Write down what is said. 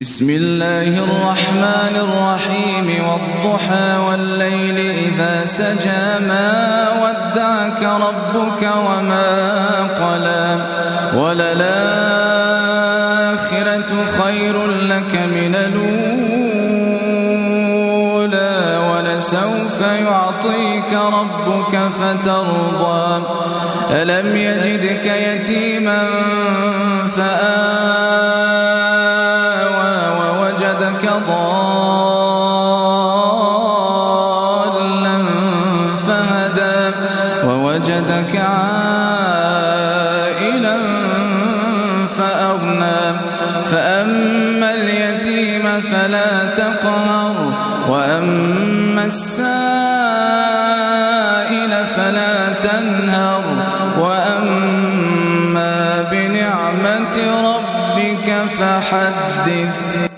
بسم الله الرحمن الرحيم والضحى والليل إذا سجى ما ودعك ربك وما قلى وللآخرة خير لك من الأولى ولسوف يعطيك ربك فترضى ألم يجدك يتيما فآوى ووجدك ضالا فهدى ووجدك عائلا فأغنى فأما اليتيم فلا تقهر وأما السائل فلا تنهر وأما بنعمة ربك فحدث.